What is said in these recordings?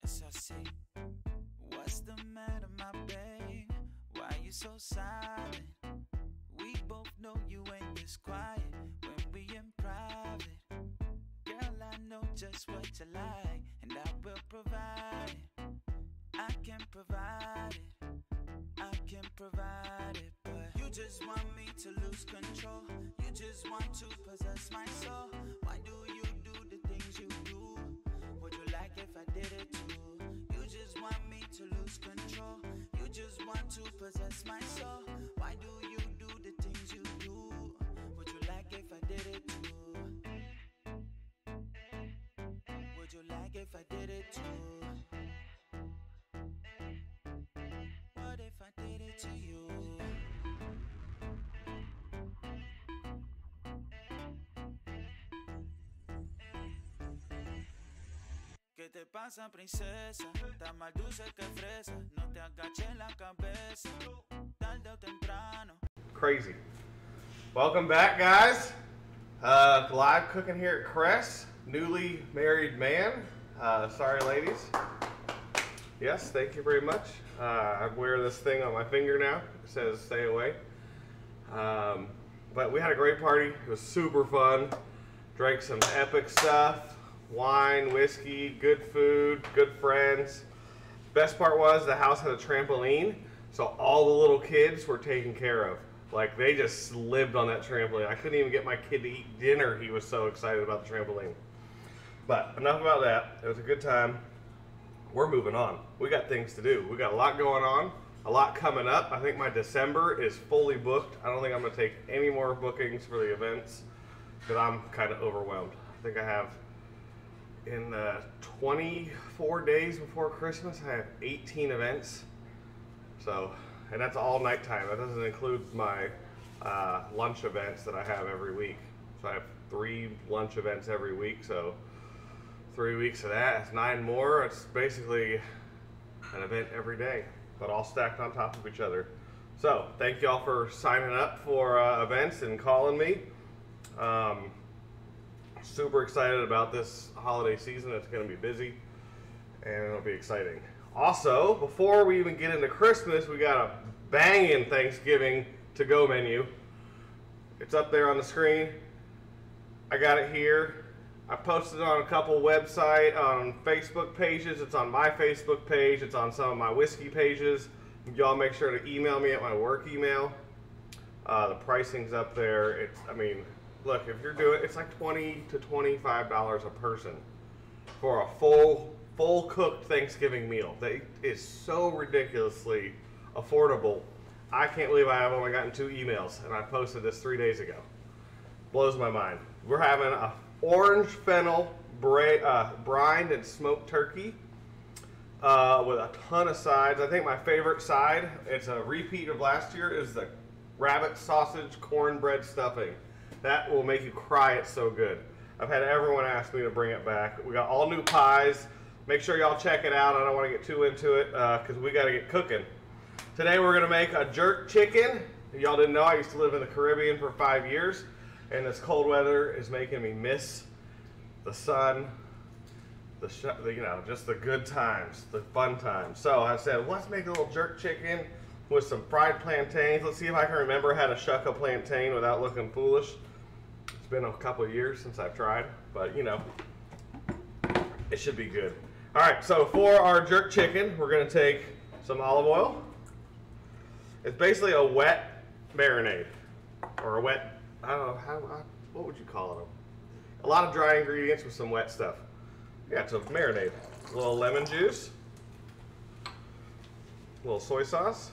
yes, I see. What's the matter, my babe? Why you so silent? We both know you ain't this quiet when we in private. Girl, I know just what you like, and I will provide it. I can provide it. I can provide it, but you just want me to lose control. You just want to possess my soul. Why do you do the things you do? Would you like if I did it too? You just want me to lose control. You just want to possess my soul. Why do you do the things you do? Would you like if I did it too? Would you like if I did it too? What if I did it to you? ¿Qué te pasa, princesa? Está más dulce que fresa. No te agaches la cabeza. Tarde o temprano. Crazy. Welcome back, guys. Live cooking here at Crest. Newly married man. Sorry, ladies. Yes, thank you very much. I wear this thing on my finger now. It says stay away. But we had a great party. It was super fun. Drank some epic stuff. Wine, whiskey, good food, good friends. Best part was the house had a trampoline, so all the little kids were taken care of. Like, they just lived on that trampoline. I couldn't even get my kid to eat dinner. He was so excited about the trampoline. But enough about that. It was a good time. We're moving on. We got things to do. We got a lot going on, a lot coming up. I think my December is fully booked. I don't think I'm going to take any more bookings for the events because I'm kind of overwhelmed. I think I have, in 24 days before Christmas, I have 18 events. So, and that's all nighttime. That doesn't include my lunch events that I have every week. So I have 3 lunch events every week. So 3 weeks of that, it's 9 more. It's basically an event every day, but all stacked on top of each other. So thank y'all for signing up for events and calling me. Super excited about this holiday season. It's going to be busy and it'll be exciting. Also, before we even get into Christmas, we got a banging Thanksgiving to-go menu. It's up there on the screen. I got it here. I posted it on a couple website, on Facebook pages. It's on my Facebook page. It's on some of my whiskey pages. Y'all make sure to email me at my work email. The pricing's up there. I mean, look, if you're doing, it's like $20 to $25 a person for a full cooked Thanksgiving meal. That is so ridiculously affordable. I can't believe I have only gotten 2 emails, and I posted this 3 days ago. Blows my mind. We're having a orange fennel brined and smoked turkey with a ton of sides. I think my favorite side, it's a repeat of last year, is the rabbit sausage cornbread stuffing. That will make you cry, it's so good. I've had everyone ask me to bring it back. We got all new pies. Make sure y'all check it out. I don't want to get too into it because we got to get cooking. Today we're going to make a jerk chicken. Y'all didn't know I used to live in the Caribbean for 5 years, and this cold weather is making me miss the sun, you know, just the good times, the fun times. So I said, let's make a little jerk chicken with some fried plantains. Let's see if I can remember how to shuck a plantain without looking foolish. It's been a couple of years since I've tried, but you know, it should be good. All right, so for our jerk chicken, we're gonna take some olive oil. It's basically a wet marinade, or a wet, I don't know, what would you call it? A lot of dry ingredients with some wet stuff. Yeah, it's a marinade. A little lemon juice, a little soy sauce.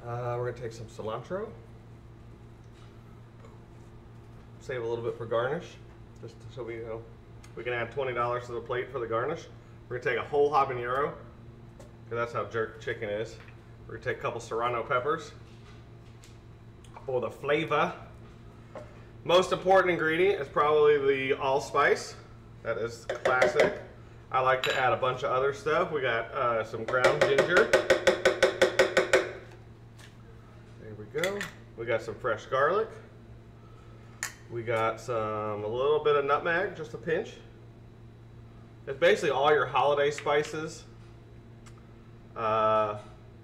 We're gonna take some cilantro. Save a little bit for garnish, just so we know. We can add $20 to the plate for the garnish. We're gonna take a whole habanero, because that's how jerk chicken is. We're gonna take a couple serrano peppers for the flavor. Most important ingredient is probably the allspice. That is classic. I like to add a bunch of other stuff. We got some ground ginger. There we go. We got some fresh garlic. We got a little bit of nutmeg, just a pinch. It's basically all your holiday spices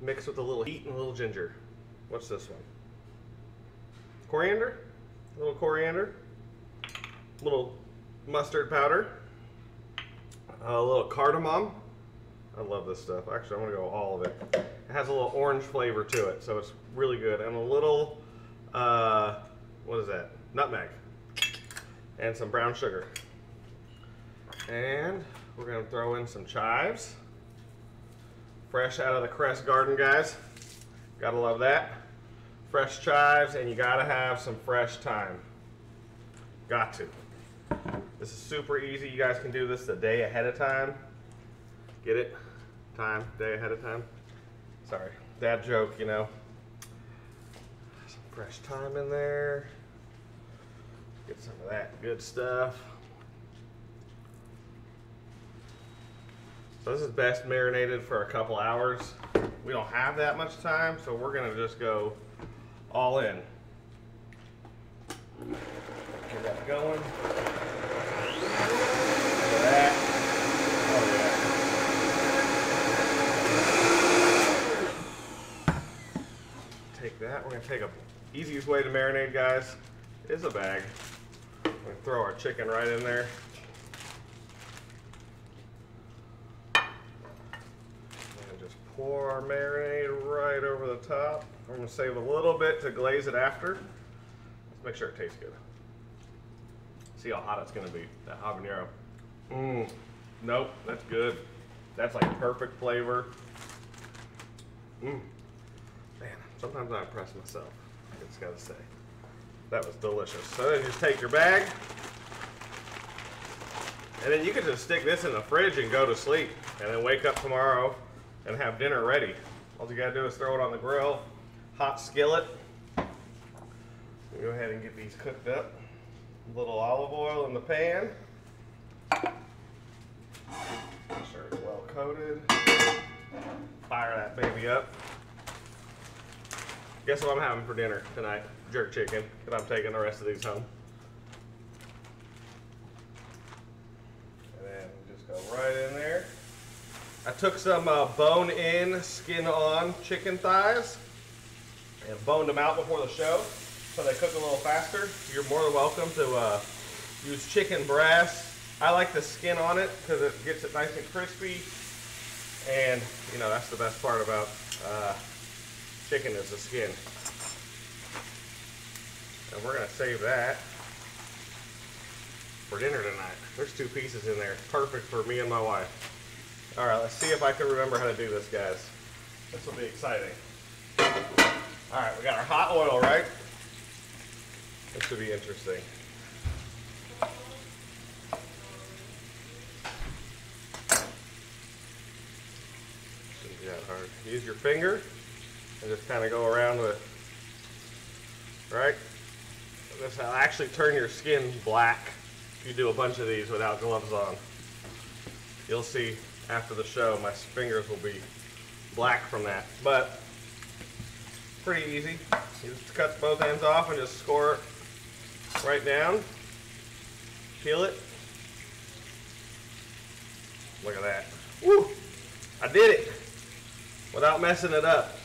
mixed with a little heat and a little ginger. What's this one? Coriander, a little coriander, a little mustard powder, a little cardamom. I love this stuff. Actually, I'm gonna go all of it. It has a little orange flavor to it, so it's really good. And a little, what is that? Nutmeg. And some brown sugar. And we're gonna throw in some chives. Fresh out of the Crest garden, guys. Gotta love that. Fresh chives, and you gotta have some fresh thyme. Got to. This is super easy. You guys can do this a day ahead of time. Get it? Time, day ahead of time. Sorry, dad joke, you know. Some fresh thyme in there. Get some of that good stuff. So this is best marinated for a couple hours. We don't have that much time, so we're gonna just go all in. Get that going. Look at that. Oh yeah. Take that. We're gonna take a easiest way to marinate, guys, is a bag. We're gonna throw our chicken right in there. And just pour our marinade right over the top. I'm gonna save a little bit to glaze it after. Let's make sure it tastes good. See how hot it's gonna be, that habanero. Nope, that's good. That's like perfect flavor. Man, sometimes I impress myself, I just gotta say. That was delicious. So then you just take your bag, and then you can just stick this in the fridge and go to sleep, and then wake up tomorrow and have dinner ready. All you gotta do is throw it on the grill, hot skillet. Go ahead and get these cooked up. A little olive oil in the pan. Make sure it's well coated. Fire that baby up. Guess what I'm having for dinner tonight? Jerk chicken, and I'm taking the rest of these home. And then just go right in there. I took some bone-in, skin-on chicken thighs and boned them out before the show so they cook a little faster. You're more than welcome to use chicken breast. I like the skin on it because it gets it nice and crispy. And, you know, that's the best part about chicken is the skin. And we're going to save that for dinner tonight. There's 2 pieces in there. Perfect for me and my wife. All right, let's see if I can remember how to do this, guys. This will be exciting. All right, we got our hot oil, right? This should be interesting. Shouldn't be that hard. Use your finger and just kind of go around with, right? This will actually turn your skin black if you do a bunch of these without gloves on. You'll see after the show my fingers will be black from that, but pretty easy. You just cut both ends off and just score it right down. Peel it. Look at that. Woo! I did it without messing it up.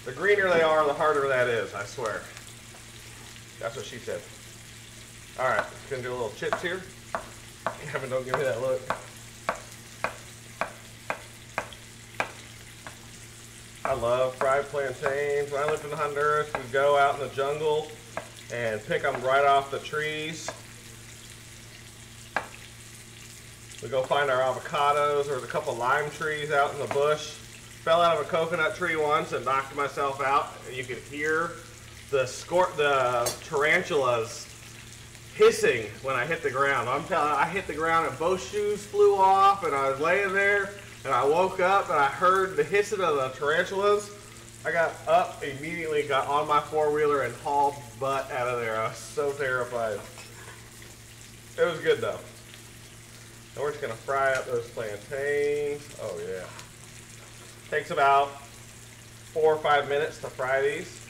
The greener they are, the harder that is, I swear. That's what she said. All right, just gonna do a little chips here. Kevin, don't give me that look. I love fried plantains. When I lived in Honduras, we'd go out in the jungle and pick them right off the trees. We go find our avocados. There was a couple lime trees out in the bush. Fell out of a coconut tree once and knocked myself out. And you could hear the tarantulas hissing when I hit the ground. I'm telling you, I hit the ground and both shoes flew off, and I was laying there and I woke up and I heard the hissing of the tarantulas. I got up immediately, got on my four-wheeler and hauled butt out of there. I was so terrified. It was good though. And we're just gonna fry up those plantains. Oh yeah. Takes about 4 or 5 minutes to fry these.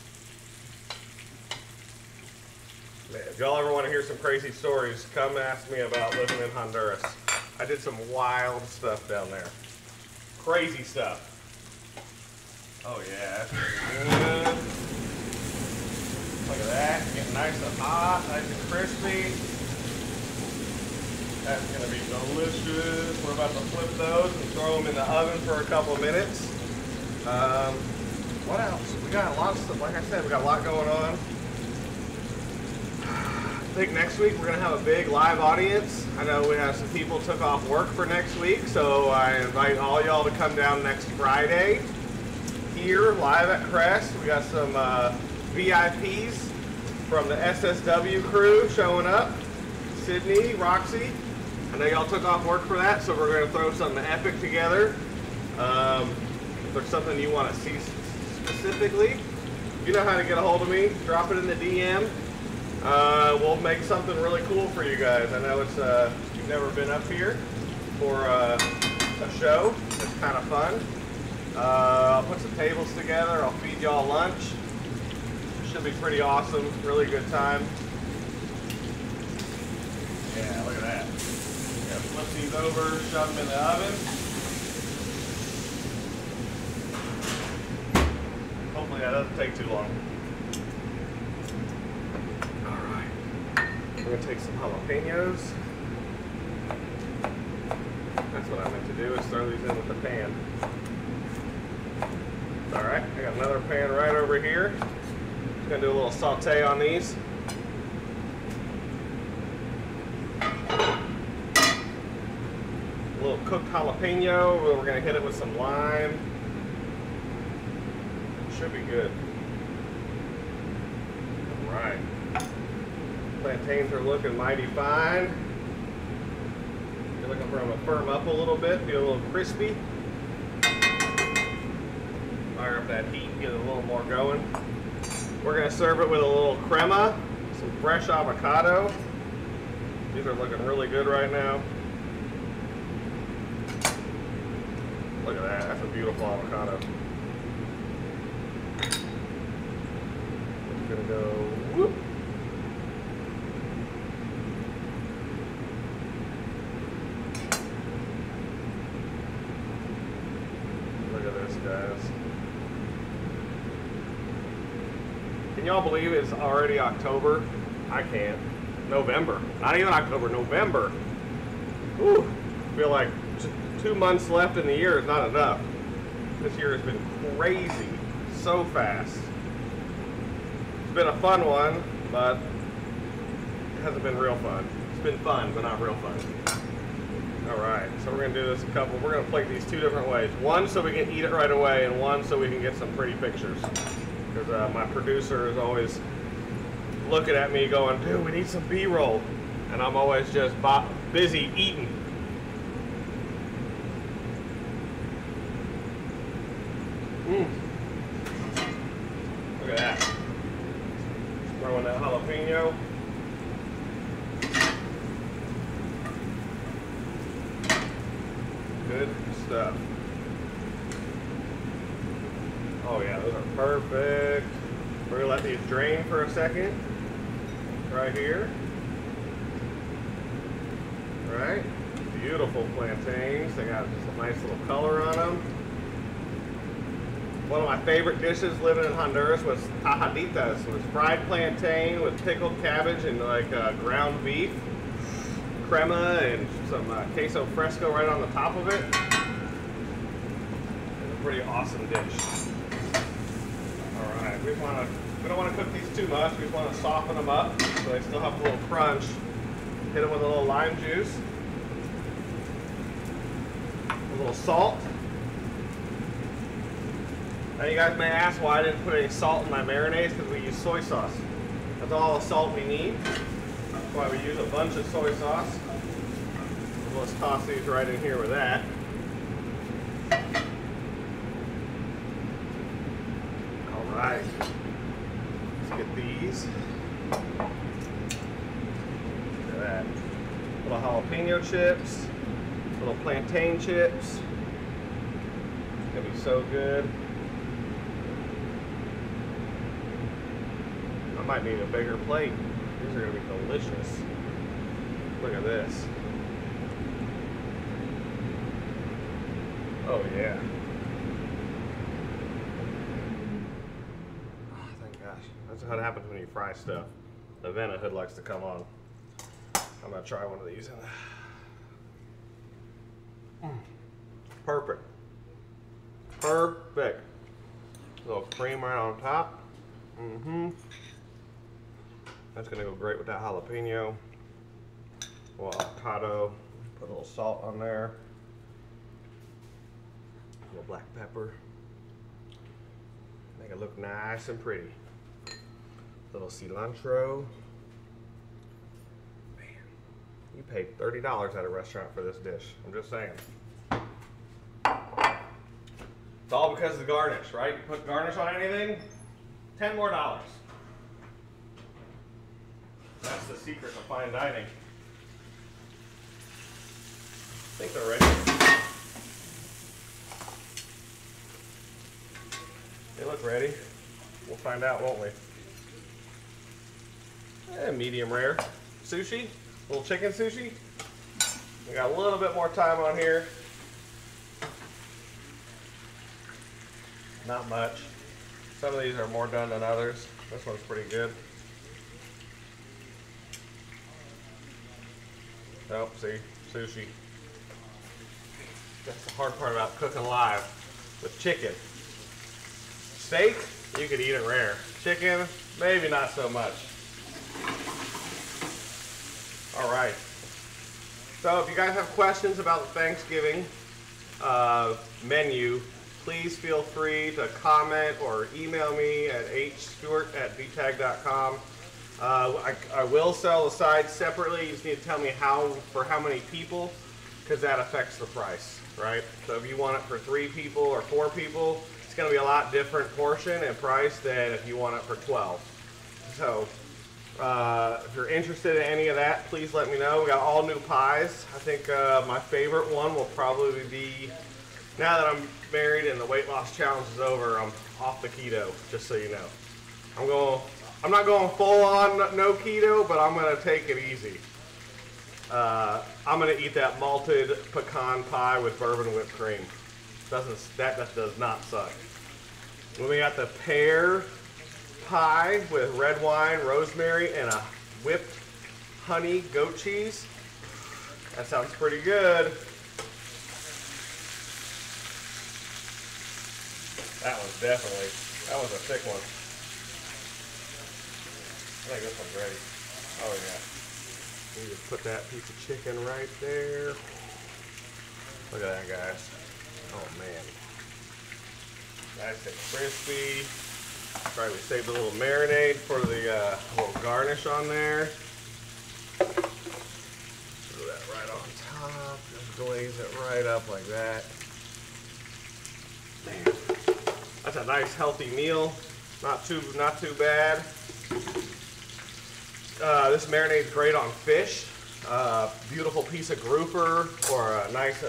Man, if y'all ever want to hear some crazy stories, come ask me about living in Honduras. I did some wild stuff down there. Crazy stuff. Oh yeah, that's really good. Look at that, getting nice and hot, nice and crispy. That's gonna be delicious. We're about to flip those and throw them in the oven for a couple of minutes. What else? We got a lot of stuff. Like I said, we got a lot going on. I think next week we're gonna have a big live audience. I know we have some people took off work for next week, so I invite all y'all to come down next Friday here live at Crest. We got some VIPs from the SSW crew showing up. Sydney, Roxy. I know y'all took off work for that, so we're going to throw something epic together. If there's something you want to see specifically, you know how to get a hold of me. Drop it in the DM. We'll make something really cool for you guys. I know it's you've never been up here for a show. It's kind of fun. I'll put some tables together. I'll feed y'all lunch. Should be pretty awesome. Really good time. Yeah, look at that. Yeah, flip these over, shove them in the oven. Hopefully that doesn't take too long. Alright. We're going to take some jalapenos. That's what I meant to do, is throw these in with the pan. Alright, I got another pan right over here. Just going to do a little saute on these. A little cooked jalapeno. We're going to hit it with some lime. Should be good. Alright. Plantains are looking mighty fine. You're looking for them to firm up a little bit, be a little crispy. Fire up that heat, get it a little more going. We're going to serve it with a little crema, some fresh avocado. These are looking really good right now. Look at that, that's a beautiful avocado. It's going to go whoop. Look at this, guys. Can y'all believe it's already October? I can't. November. Not even October, November. Whew. I feel like 2 months left in the year is not enough. This year has been crazy. So fast. It's been a fun one, but it hasn't been real fun. It's been fun, but not real fun. Alright, so we're going to do this we're going to plate these 2 different ways. One so we can eat it right away, and one so we can get some pretty pictures. Because my producer is always looking at me going, dude, we need some B-roll. And I'm always just busy eating. Look at that. Throwing that jalapeno. Good stuff. Oh yeah, those are perfect. We're gonna let these drain for a second. Right here. Right. Beautiful plantains. They got just a nice little color on them. One of my favorite dishes living in Honduras was tajaditas. It was fried plantain with pickled cabbage and like ground beef, crema, and some queso fresco right on the top of it. It's a pretty awesome dish. All right, we don't want to cook these too much. We just want to soften them up so they still have a little crunch. Hit them with a little lime juice, a little salt. Now you guys may ask why I didn't put any salt in my marinades, because we use soy sauce. That's all the salt we need. That's why we use a bunch of soy sauce. So let's toss these right in here with that. All right. Let's get these. Look at that. Little jalapeno chips, little plantain chips. It's gonna be so good. I might need a bigger plate. These are gonna be delicious. Look at this. Oh yeah. Oh, thank gosh. That's what happens when you fry stuff. The Vena hood likes to come on. I'm gonna try one of these. Perfect. Perfect. A little cream right on top. That's gonna go great with that jalapeno. A little avocado. Put a little salt on there. A little black pepper. Make it look nice and pretty. A little cilantro. Man, you paid $30 at a restaurant for this dish. I'm just saying. It's all because of the garnish, right? You put garnish on anything, $10 more. That's the secret of fine dining. I think they're ready. They look ready. We'll find out, won't we? Medium rare. Sushi, a little chicken sushi. We got a little bit more time on here. Not much. Some of these are more done than others. This one's pretty good. Oh, see, sushi. That's the hard part about cooking live with chicken. Steak, you could eat it rare. Chicken, maybe not so much. All right. So if you guys have questions about the Thanksgiving menu, please feel free to comment or email me at hstewart@vtag.com. I will sell the sides separately. You just need to tell me for how many people, because that affects the price, right? So if you want it for 3 people or 4 people, it's going to be a lot different portion and price than if you want it for 12. So if you're interested in any of that, please let me know. We got all new pies. I think my favorite one will probably be, now that I'm married and the weight loss challenge is over, I'm off the keto, just so you know. I'm not going full on no keto, but I'm gonna take it easy. I'm gonna eat that malted pecan pie with bourbon whipped cream. That does not suck. Then we got the pear pie with red wine, rosemary, and a whipped honey goat cheese. That sounds pretty good. That was a thick one. I think this one's ready. Oh yeah. We just put that piece of chicken right there. Look at that, guys. Oh man. Nice and crispy. Right, we saved a little marinade for the little garnish on there. Throw that right on top. Just glaze it right up like that. Man. That's a nice healthy meal. Not too bad. This marinade's great on fish. Beautiful piece of grouper or a nice,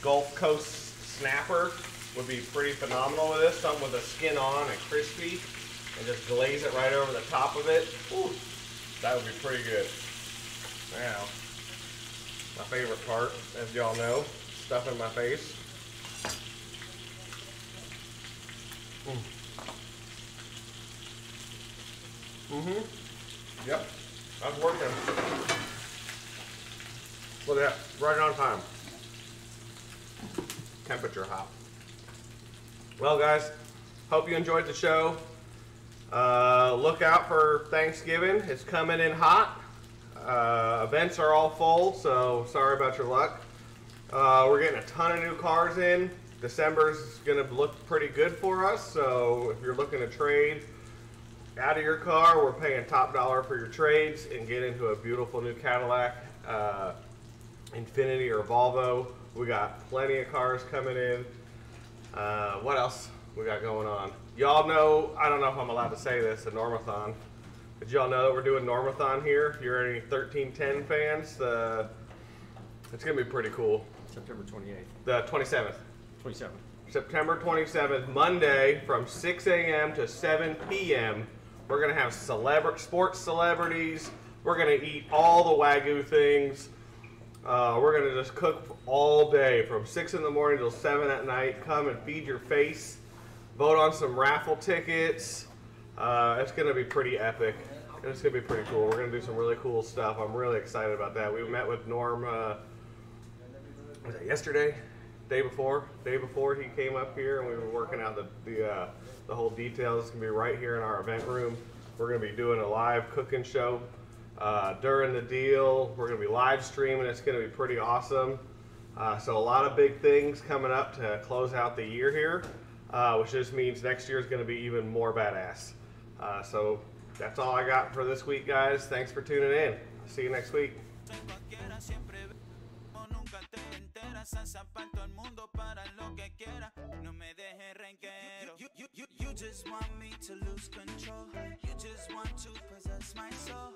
Gulf Coast snapper would be pretty phenomenal with this. Something with the skin on and crispy, and just glaze it right over the top of it. Ooh, that would be pretty good. Now, my favorite part, as y'all know, stuff in my face. Yep, that's working. Look at that, right on time. Temperature hot. Well, guys, hope you enjoyed the show. Look out for Thanksgiving. It's coming in hot. Events are all full, so sorry about your luck. We're getting a ton of new cars in. December's going to look pretty good for us, so if you're looking to trade out of your car, we're paying top dollar for your trades and get into a beautiful new Cadillac, Infiniti or Volvo. We got plenty of cars coming in. What else we got going on? Y'all know, I don't know if I'm allowed to say this, a Normathon. But y'all know that we're doing Normathon here. If you're any 1310 fans, it's going to be pretty cool. September 28th. The 27th. 27th. September 27th, Monday from 6 a.m. to 7 p.m. We're gonna have sports celebrities. We're gonna eat all the Wagyu things. We're gonna just cook all day from 6 in the morning till 7 at night. Come and feed your face. Vote on some raffle tickets. It's gonna be pretty epic. It's gonna be pretty cool. We're gonna do some really cool stuff. I'm really excited about that. We met with Norm. Was it yesterday? Day before he came up here, and we were working out the whole details. It's gonna be right here in our event room. We're gonna be doing a live cooking show during the deal. We're gonna be live streaming. It's gonna be pretty awesome. So a lot of big things coming up to close out the year here, which just means next year is gonna be even more badass. So that's all I got for this week, guys. Thanks for tuning in. I'll see you next week. You just want me to lose control. You just want to possess my soul.